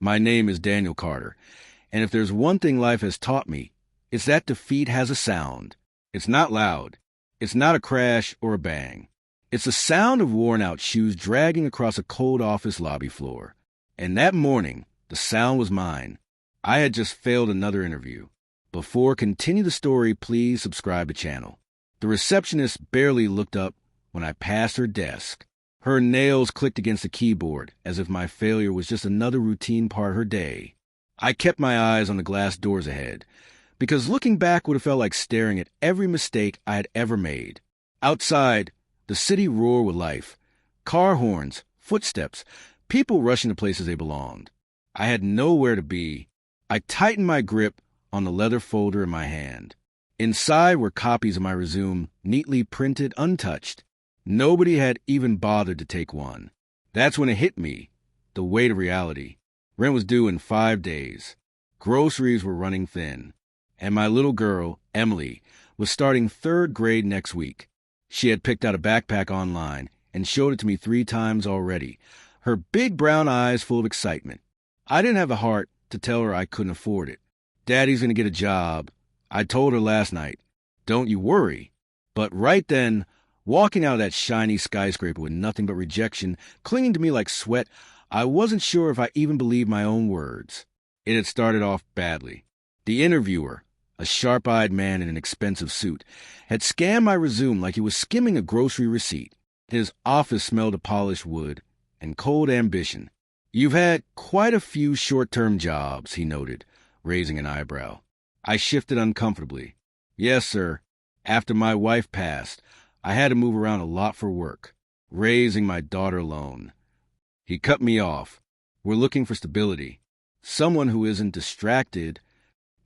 My name is Daniel Carter, and if there's one thing life has taught me, it's that defeat has a sound. It's not loud. It's not a crash or a bang. It's the sound of worn-out shoes dragging across a cold office lobby floor. And that morning, the sound was mine. I had just failed another interview. Before continue the story, please subscribe to the channel. The receptionist barely looked up when I passed her desk. Her nails clicked against the keyboard as if my failure was just another routine part of her day. I kept my eyes on the glass doors ahead, because looking back would have felt like staring at every mistake I had ever made. Outside, the city roared with life. Car horns, footsteps, people rushing to places they belonged. I had nowhere to be. I tightened my grip on the leather folder in my hand. Inside were copies of my resume, neatly printed, untouched. Nobody had even bothered to take one. That's when it hit me, the weight of reality. Rent was due in 5 days. Groceries were running thin. And my little girl, Emily, was starting 3rd grade next week. She had picked out a backpack online and showed it to me 3 times already, her big brown eyes full of excitement. I didn't have the heart to tell her I couldn't afford it. Daddy's going to get a job. I told her last night, don't you worry. But right then, walking out of that shiny skyscraper with nothing but rejection clinging to me like sweat, I wasn't sure if I even believed my own words. It had started off badly. The interviewer, a sharp-eyed man in an expensive suit, had scanned my resume like he was skimming a grocery receipt. His office smelled of polished wood and cold ambition. You've had quite a few short-term jobs, he noted, raising an eyebrow. I shifted uncomfortably. Yes, sir. After my wife passed, I had to move around a lot for work, raising my daughter alone. He cut me off. We're looking for stability. Someone who isn't distracted.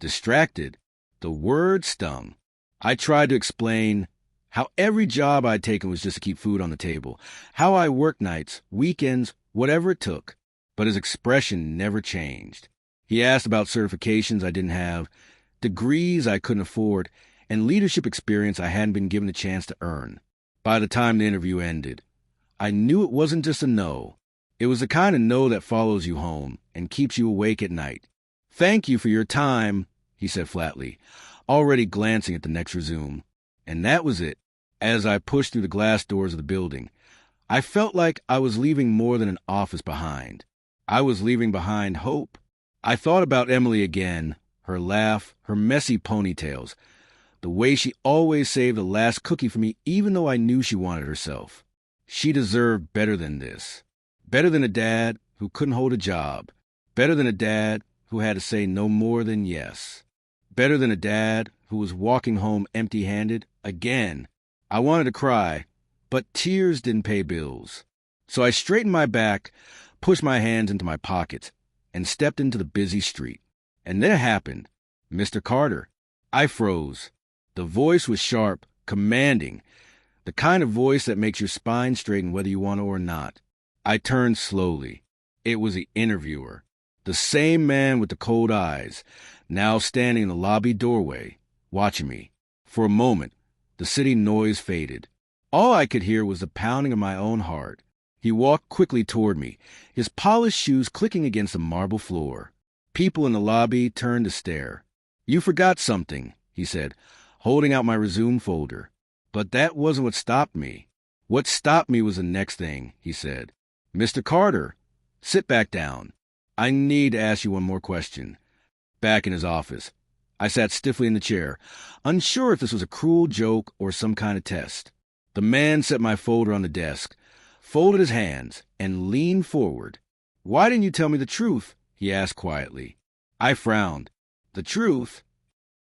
Distracted? The word stung. I tried to explain how every job I'd taken was just to keep food on the table, how I worked nights, weekends, whatever it took. But his expression never changed. He asked about certifications I didn't have, degrees I couldn't afford, and leadership experience I hadn't been given a chance to earn. By the time the interview ended, I knew it wasn't just a no. It was the kind of no that follows you home and keeps you awake at night. Thank you for your time, he said flatly, already glancing at the next resume. And that was it. As I pushed through the glass doors of the building, I felt like I was leaving more than an office behind. I was leaving behind hope. I thought about Emily again, her laugh, her messy ponytails, the way she always saved the last cookie for me even though I knew she wanted herself. She deserved better than this. Better than a dad who couldn't hold a job. Better than a dad who had to say no more than yes. Better than a dad who was walking home empty-handed again. I wanted to cry, but tears didn't pay bills. So I straightened my back, pushed my hands into my pockets, and stepped into the busy street. And then it happened. Mr. Carter. I froze. The voice was sharp, commanding, the kind of voice that makes your spine straighten whether you want to or not. I turned slowly. It was the interviewer, the same man with the cold eyes, now standing in the lobby doorway, watching me. For a moment, the city noise faded. All I could hear was the pounding of my own heart. He walked quickly toward me, his polished shoes clicking against the marble floor. People in the lobby turned to stare. You forgot something, he said, holding out my resume folder. But that wasn't what stopped me. What stopped me was the next thing, he said. Mr. Carter, sit back down. I need to ask you one more question. Back in his office, I sat stiffly in the chair, unsure if this was a cruel joke or some kind of test. The man set my folder on the desk, folded his hands, and leaned forward. Why didn't you tell me the truth? He asked quietly. I frowned. The truth?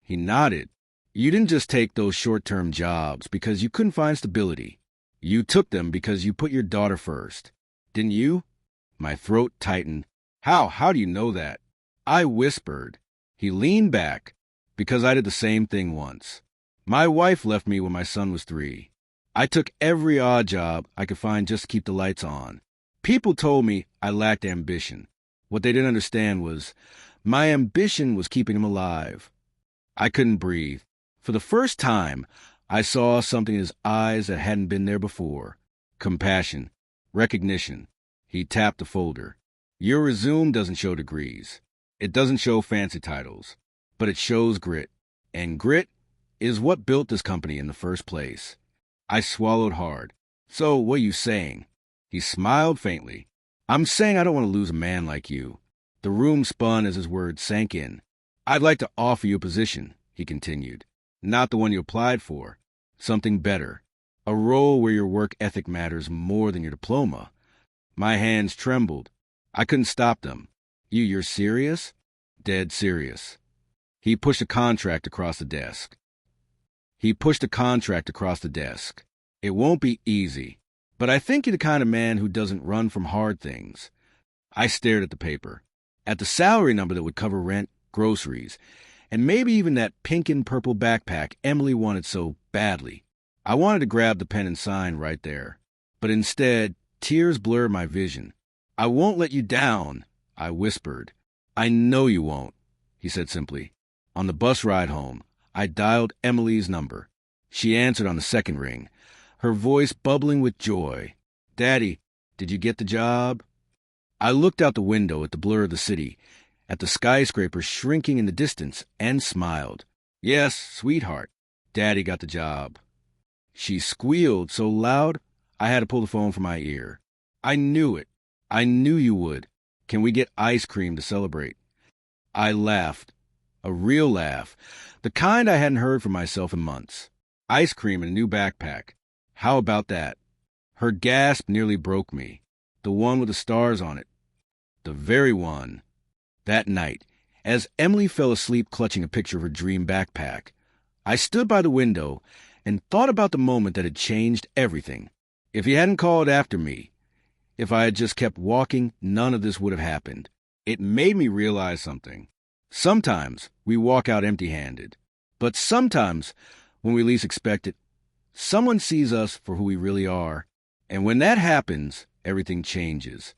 He nodded. You didn't just take those short-term jobs because you couldn't find stability. You took them because you put your daughter first. Didn't you? My throat tightened. How do you know that? I whispered. He leaned back. Because I did the same thing once. My wife left me when my son was 3. I took every odd job I could find just to keep the lights on. People told me I lacked ambition. What they didn't understand was my ambition was keeping him alive. I couldn't breathe. For the first time, I saw something in his eyes that hadn't been there before. Compassion. Recognition. He tapped the folder. Your resume doesn't show degrees. It doesn't show fancy titles. But it shows grit. And grit is what built this company in the first place. I swallowed hard. So, what are you saying? He smiled faintly. I'm saying I don't want to lose a man like you. The room spun as his words sank in. I'd like to offer you a position, he continued. Not the one you applied for. Something better. A role where your work ethic matters more than your diploma. My hands trembled. I couldn't stop them. You're serious? Dead serious. He pushed a contract across the desk. It won't be easy, but I think you're the kind of man who doesn't run from hard things. I stared at the paper, at the salary number that would cover rent, groceries, and maybe even that pink and purple backpack Emily wanted so badly. I wanted to grab the pen and sign right there, but instead, tears blurred my vision. I won't let you down, I whispered. I know you won't, he said simply. On the bus ride home, I dialed Emily's number. She answered on the second ring, her voice bubbling with joy. Daddy, did you get the job? I looked out the window at the blur of the city, at the skyscrapers shrinking in the distance, and smiled. Yes, sweetheart, Daddy got the job. She squealed so loud I had to pull the phone from my ear. I knew it. I knew you would. Can we get ice cream to celebrate? I laughed. A real laugh. The kind I hadn't heard from myself in months. Ice cream and a new backpack. How about that? Her gasp nearly broke me. The one with the stars on it. The very one. That night, as Emily fell asleep clutching a picture of her dream backpack, I stood by the window and thought about the moment that had changed everything. If he hadn't called after me, if I had just kept walking, none of this would have happened. It made me realize something. Sometimes we walk out empty-handed, but sometimes, when we least expect it, someone sees us for who we really are, and when that happens, everything changes.